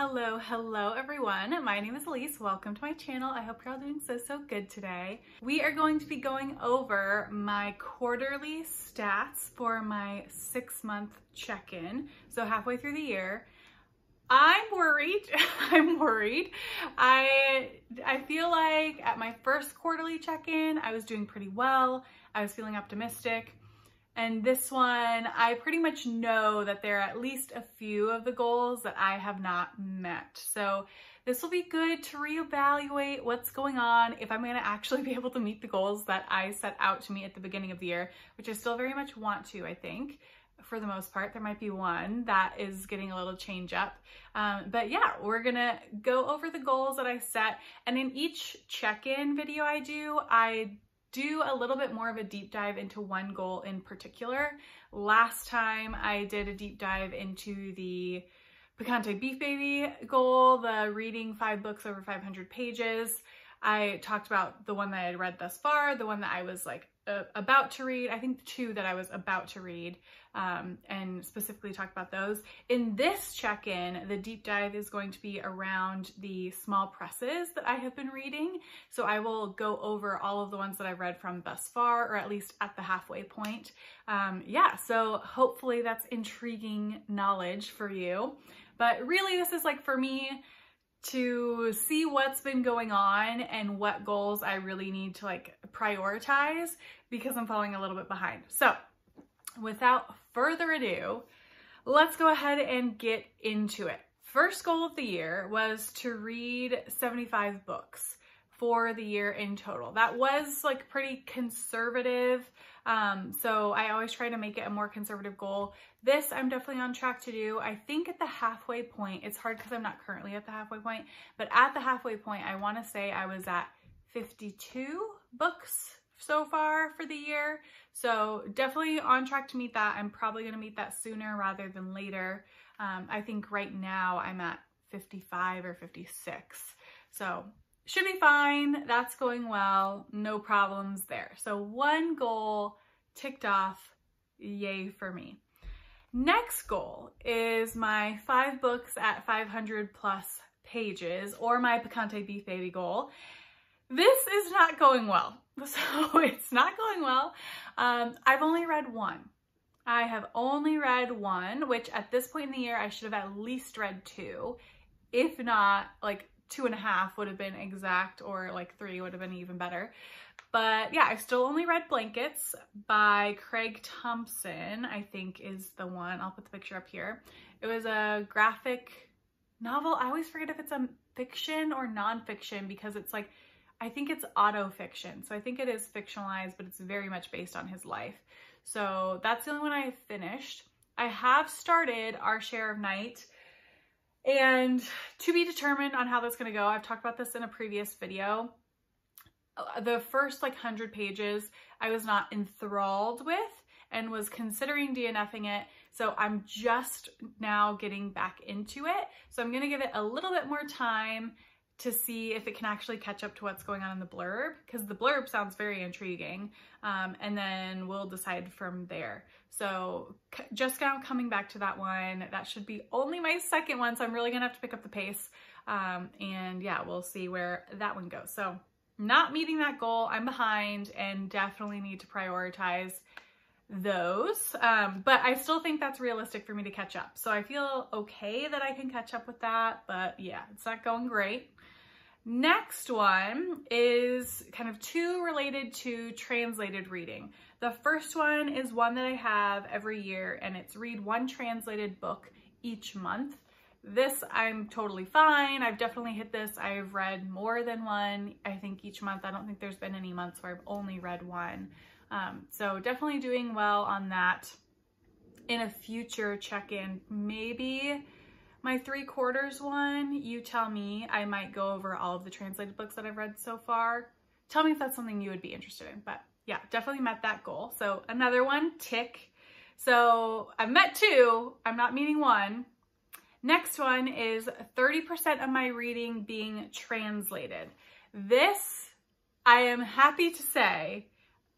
Hello everyone. My name is Elise. Welcome to my channel. I hope you're all doing so good today. We are going to be going over my quarterly stats for my 6-month check-in. So halfway through the year. I'm worried. I feel like at my first quarterly check-in, I was doing pretty well. I was feeling optimistic. And this one, I pretty much know that there are at least a few of the goals that I have not met. So this will be good to reevaluate what's going on, if I'm going to actually be able to meet the goals that I set out to meet at the beginning of the year, which I still very much want to, I think. For the most part, there might be one that is getting a little change up. But yeah, we're gonna go over the goals that I set. And in each check-in video I do a little bit more of a deep dive into one goal in particular. Last time I did a deep dive into the Picante Beef Baby goal, the reading 5 books over 500 pages. I talked about the one that I had read thus far, the one that I was like about to read, I think the 2 that I was about to read, and specifically talked about those. In this check-in, the deep dive is going to be around the small presses that I have been reading. So I will go over all of the ones that I've read from thus far, or at least at the halfway point. Yeah, so hopefully that's intriguing knowledge for you. But really this is like for me to see what's been going on and what goals I really need to like prioritize because I'm falling a little bit behind. So without further ado, let's go ahead and get into it. First goal of the year was to read 75 books for the year in total. That was like pretty conservative. So I always try to make it a more conservative goal. This I'm definitely on track to do. I think at the halfway point, it's hard because I'm not currently at the halfway point, but at the halfway point, I want to say I was at 52 books so far for the year. So definitely on track to meet that. I'm probably going to meet that sooner rather than later. I think right now I'm at 55 or 56. So should be fine. That's going well. No problems there. So one goal ticked off. Yay for me. Next goal is my 5 books at 500 plus pages, or my Picante Beef Baby goal. This is not going well. So it's not going well. I've only read 1. I have only read 1, which at this point in the year, I should have at least read 2. If not, like 2.5 would have been exact, or like 3 would have been even better. But yeah, I've still only read Blankets by Craig Thompson, I think is the one. I'll put the picture up here. It was a graphic novel. I always forget if it's a fiction or nonfiction because it's like, I think it's autofiction. So I think it is fictionalized, but it's very much based on his life. So that's the only one I have finished. I have started Our Share of Night, and to be determined on how that's going to go. I've talked about this in a previous video. The first like 100 pages I was not enthralled with and was considering DNFing it. So I'm just now getting back into it. So I'm going to give it a little bit more time to see if it can actually catch up to what's going on in the blurb, because the blurb sounds very intriguing, and then we'll decide from there. So just now coming back to that one, that should be only my second one, so I'm really gonna have to pick up the pace, and yeah, we'll see where that one goes. So not meeting that goal, I'm behind, and definitely need to prioritize those, but I still think that's realistic for me to catch up. So I feel okay that I can catch up with that, but yeah, it's not going great. Next one is kind of 2 related to translated reading. The first one is one that I have every year, and it's read 1 translated book each month. This I'm totally fine. I've definitely hit this. I've read more than 1, I think, each month. I don't think there's been any months where I've only read 1. So definitely doing well on that. In a future check-in, maybe my 3/4 one, you tell me, I might go over all of the translated books that I've read so far. Tell me if that's something you would be interested in, but yeah, definitely met that goal. So another one, tick. So I've met 2, I'm not meeting 1. Next one is 30% of my reading being translated. This, I am happy to say,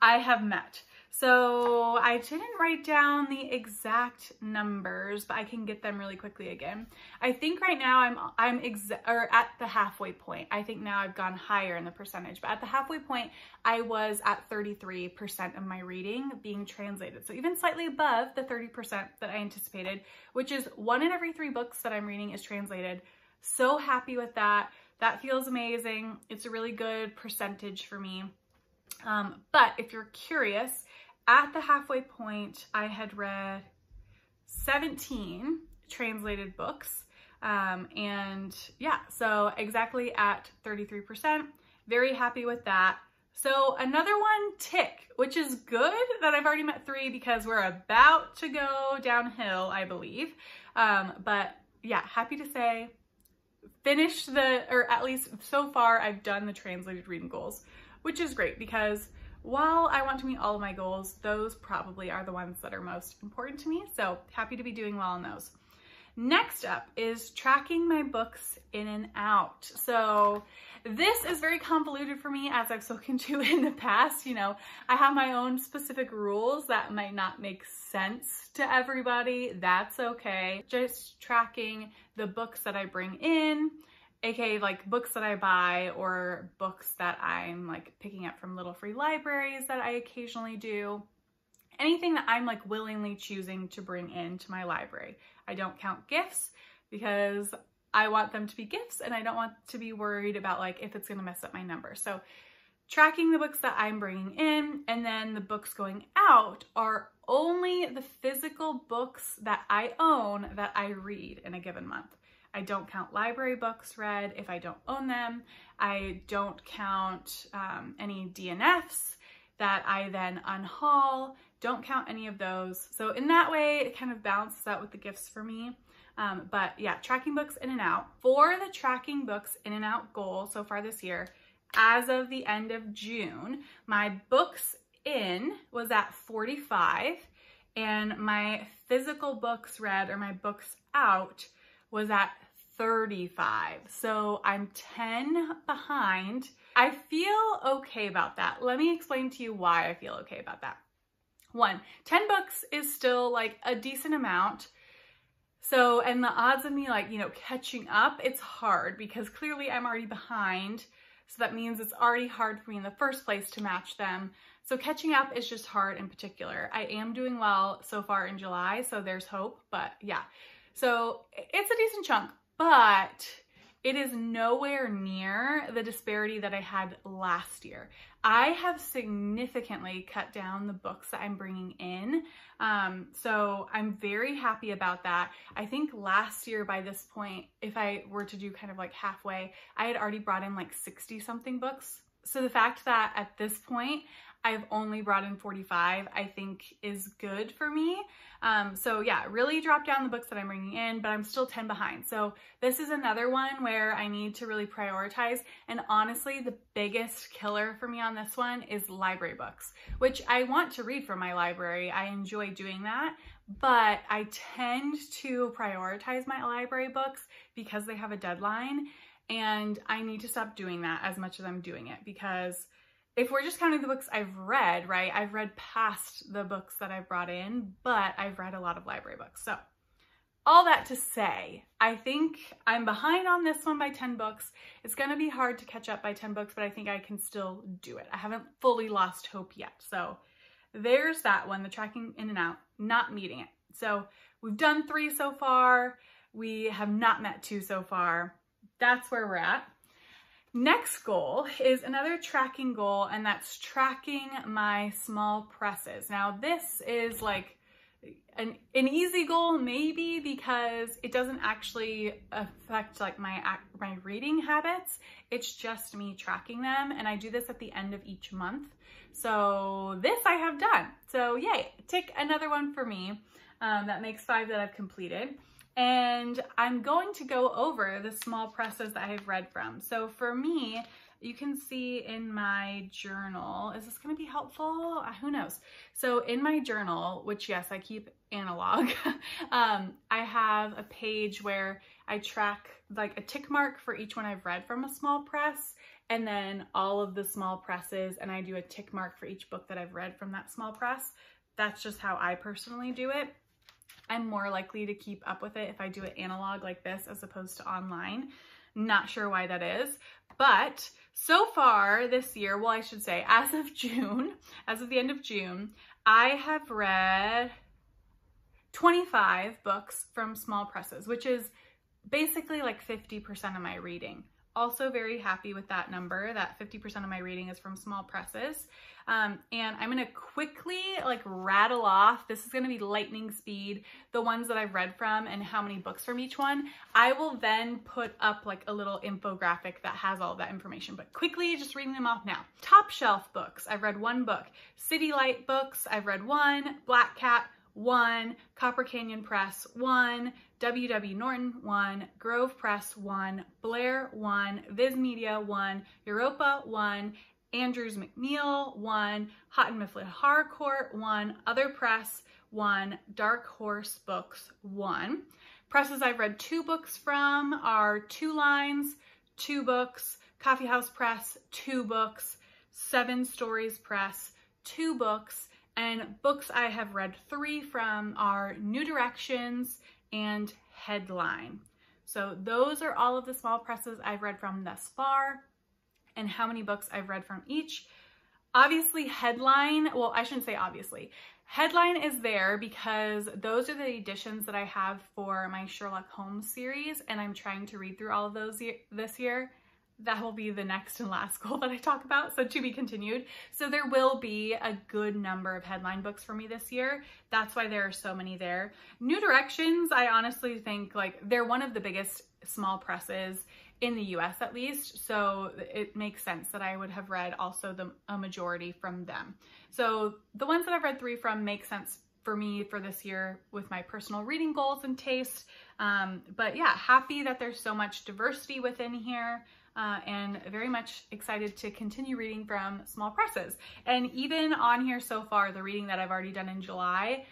I have met. So I didn't write down the exact numbers, but I can get them really quickly again. I think right now I'm at the halfway point. I think now I've gone higher in the percentage, but at the halfway point, I was at 33% of my reading being translated. So even slightly above the 30% that I anticipated, which is 1 in every 3 books that I'm reading is translated. So happy with that. That feels amazing. It's a really good percentage for me. But if you're curious, at the halfway point, I had read 17 translated books. And yeah, so exactly at 33%, very happy with that. So another one tick, which is good that I've already met 3 because we're about to go downhill, I believe. But yeah, happy to say, finished or at least so far, I've done the translated reading goals, which is great because while I want to meet all of my goals, those probably are the ones that are most important to me. So happy to be doing well on those. Next up is tracking my books in and out. So this is very convoluted for me, as I've spoken to in the past. You know, I have my own specific rules that might not make sense to everybody. That's okay. Just tracking the books that I bring in, aka like books that I buy or books that I'm like picking up from little free libraries that I occasionally do. Anything that I'm like willingly choosing to bring into my library. I don't count gifts because I want them to be gifts and I don't want to be worried about like if it's gonna mess up my number. So tracking the books that I'm bringing in, and then the books going out are only the physical books that I own that I read in a given month. I don't count library books read if I don't own them. I don't count any DNFs that I then unhaul. Don't count any of those. So in that way, it kind of balances out with the gifts for me. But yeah, tracking books in and out. For the tracking books in and out goal so far this year, as of the end of June, my books in was at 45 and my physical books read or my books out was at 35. So I'm 10 behind. I feel okay about that. Let me explain to you why I feel okay about that. 1, 10 books is still like a decent amount. So, and the odds of me like, you know, catching up, it's hard because clearly I'm already behind. So that means it's already hard for me in the first place to match them. So catching up is just hard in particular. I am doing well so far in July, so there's hope, but yeah. So it's a decent chunk, but it is nowhere near the disparity that I had last year. I have significantly cut down the books that I'm bringing in. So I'm very happy about that. I think last year by this point, if I were to do kind of like halfway, I had already brought in like 60 something books. So the fact that at this point, I've only brought in 45, I think is good for me. So yeah, really dropped down the books that I'm bringing in, but I'm still 10 behind. So this is another one where I need to really prioritize. And honestly, the biggest killer for me on this one is library books, which I want to read from my library. I enjoy doing that, but I tend to prioritize my library books because they have a deadline. And I need to stop doing that as much as I'm doing it, because if we're just counting the books I've read, right, I've read past the books that I've brought in, but I've read a lot of library books. So all that to say, I think I'm behind on this one by 10 books. It's going to be hard to catch up by 10 books, but I think I can still do it. I haven't fully lost hope yet. So there's that one, the tracking in and out, not meeting it. So we've done 3 so far. We have not met 2 so far. That's where we're at. Next goal is another tracking goal, and that's tracking my small presses. Now this is like an easy goal maybe because it doesn't actually affect like my reading habits. It's just me tracking them, and I do this at the end of each month. So this I have done. So yay, tick another one for me. That makes 5 that I've completed. And I'm going to go over the small presses that I've read from. So for me, you can see in my journal, is this going to be helpful? Who knows? So in my journal, which yes, I keep analog, I have a page where I track like a tick mark for each one I've read from a small press. and then all of the small presses, and I do a tick mark for each book that I've read from that small press. That's just how I personally do it. I'm more likely to keep up with it if I do it analog like this as opposed to online. Not sure why that is, but so far this year, well, I should say as of the end of June, I have read 25 books from small presses, which is basically like 50% of my reading. Also very happy with that number, that 50% of my reading is from small presses. And I'm gonna quickly like rattle off, this is gonna be lightning speed, the ones that I've read from and how many books from each one. I will then put up like a little infographic that has all of that information, but quickly just reading them off now. Top shelf books, I've read 1 book. City Light books, I've read 1. Black Cat, 1. Copper Canyon Press, 1. W.W. Norton, 1. Grove Press, 1. Blair, 1. Viz Media, 1. Europa, 1. Andrews McNeil, 1. Houghton Mifflin Harcourt, 1. Other Press, 1. Dark Horse Books, 1. Presses I've read 2 books from are Two Lines, 2 books. Coffee House Press, 2 books. 7 Stories Press, 2 books. And books I have read 3 from are New Directions and Headline. So those are all of the small presses I've read from thus far and how many books I've read from each. Obviously Headline, well, I shouldn't say obviously. Headline is there because those are the editions that I have for my Sherlock Holmes series, and I'm trying to read through all of those this year. That will be the next and last goal that I talk about, so to be continued. So there will be a good number of Headline books for me this year. That's why there are so many there. New Directions, I honestly think like they're one of the biggest small presses in the US at least, so it makes sense that I would have read also a majority from them. So the ones that I've read 3 from make sense for me for this year with my personal reading goals and taste. But yeah, happy that there's so much diversity within here. And very much excited to continue reading from small presses. And even on here so far, the reading that I've already done in July,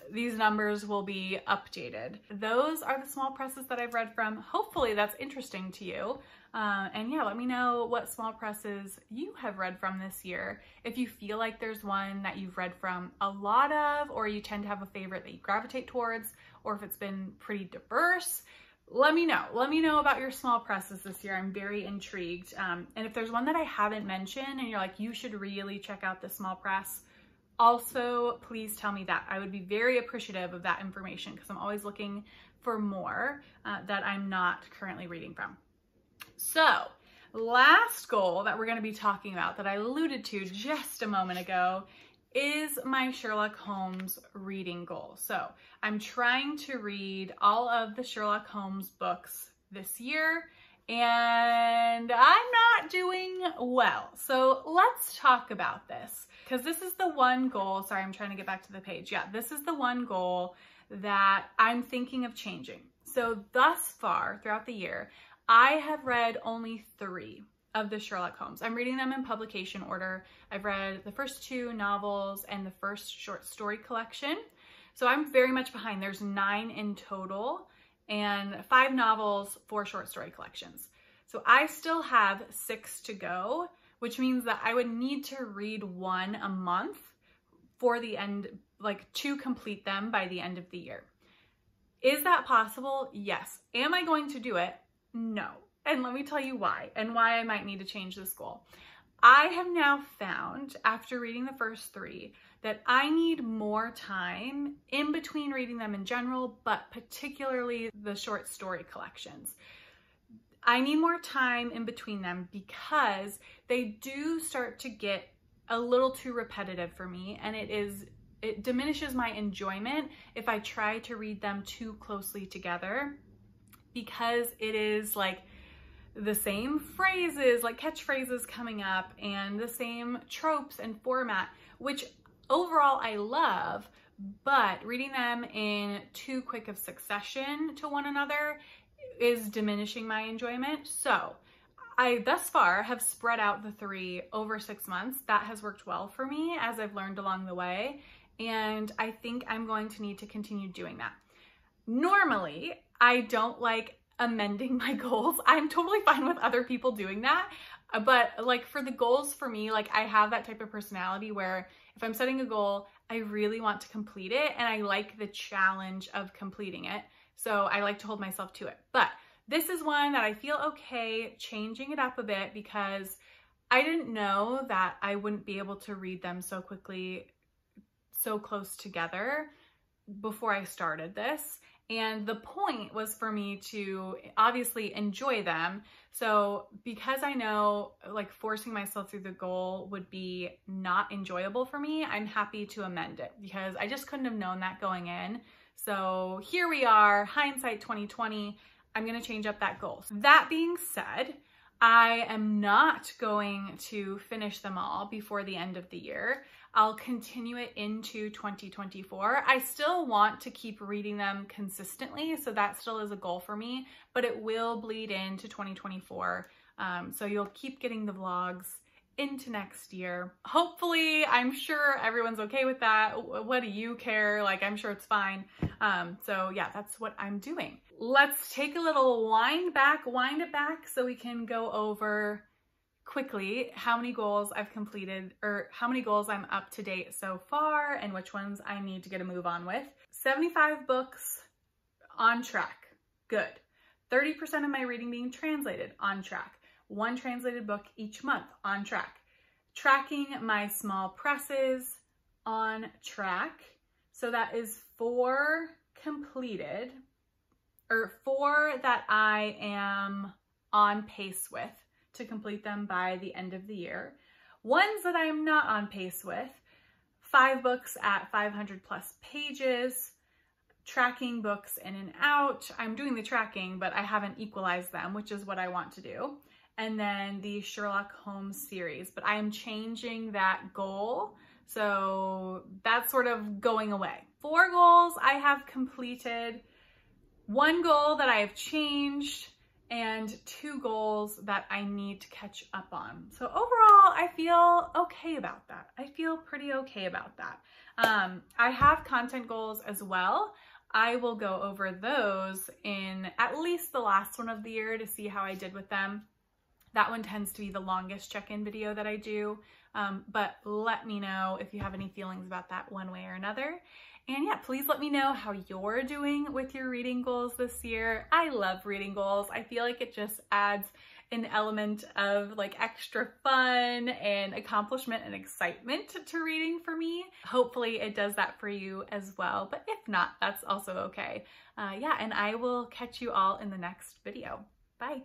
these numbers will be updated. Those are the small presses that I've read from. Hopefully that's interesting to you. And yeah, let me know what small presses you have read from this year. If you feel like there's one that you've read from a lot of, or you tend to have a favorite that you gravitate towards, or if it's been pretty diverse, let me know. Let me know about your small presses this year. I'm very intrigued. And if there's one that I haven't mentioned and you're like, you should really check out the small press, also please tell me that. I would be very appreciative of that information because I'm always looking for more that I'm not currently reading from. So last goal that we're going to be talking about that I alluded to just a moment ago is my Sherlock Holmes reading goal. So I'm trying to read all of the Sherlock Holmes books this year and I'm not doing well. So let's talk about this because this is the one goal. Sorry, I'm trying to get back to the page. Yeah, this is the one goal that I'm thinking of changing. So thus far throughout the year, I have read only 3 of the Sherlock Holmes. I'm reading them in publication order. I've read the first 2 novels and the first short story collection. So I'm very much behind. There's 9 in total and 5 novels, 4 short story collections. So I still have 6 to go, which means that I would need to read 1 a month for the end, like to complete them by the end of the year. Is that possible? Yes. Am I going to do it? No. And let me tell you why and why I might need to change this goal. I have now found, after reading the first 3, that I need more time in between reading them in general, but particularly the short story collections. I need more time in between them because they do start to get a little too repetitive for me, and it diminishes my enjoyment if I try to read them too closely together because it is like the same phrases, like catchphrases coming up and the same tropes and format, which overall I love, but reading them in too quick of succession to one another is diminishing my enjoyment. So I thus far have spread out the 3 over 6 months. That has worked well for me as I've learned along the way. And I think I'm going to need to continue doing that. Normally, I don't like amending my goals. I'm totally fine with other people doing that. But like for the goals for me, like I have that type of personality where if I'm setting a goal, I really want to complete it and I like the challenge of completing it. So I like to hold myself to it. But this is one that I feel okay changing it up a bit because I didn't know that I wouldn't be able to read them so quickly, so close together before I started this. And the point was for me to obviously enjoy them. So because I know like forcing myself through the goal would be not enjoyable for me, I'm happy to amend it because I just couldn't have known that going in. So here we are, hindsight 2020, I'm gonna change up that goal. That being said, I am not going to finish them all before the end of the year. I'll continue it into 2024. I still want to keep reading them consistently, so that still is a goal for me, but it will bleed into 2024. So you'll keep getting the vlogs into next year. Hopefully, I'm sure everyone's okay with that. What do you care? Like, I'm sure it's fine. So yeah, that's what I'm doing. Let's take a little wind it back so we can go over quickly how many goals I've completed or how many goals I'm up to date so far and which ones I need to get a move on with. 75 books on track, good. 30% of my reading being translated, on track. 1 translated book each month, on track. Tracking my small presses, on track. So that is 4 completed, or 4 that I am on pace with to complete them by the end of the year. Ones that I'm not on pace with, 5 books at 500 plus pages, tracking books in and out. I'm doing the tracking, but I haven't equalized them, which is what I want to do. And then the Sherlock Holmes series, but I am changing that goal. So that's sort of going away. 4 goals I have completed, 1 goal that I have changed, and 2 goals that I need to catch up on. So overall, I feel okay about that. I feel pretty okay about that. I have content goals as well. I will go over those in at least the last one of the year to see how I did with them. That one tends to be the longest check-in video that I do, but let me know if you have any feelings about that one way or another. And yeah, please let me know how you're doing with your reading goals this year. I love reading goals. I feel like it just adds an element of like extra fun and accomplishment and excitement to reading for me. Hopefully it does that for you as well, but if not, that's also okay. Yeah, and I will catch you all in the next video. Bye.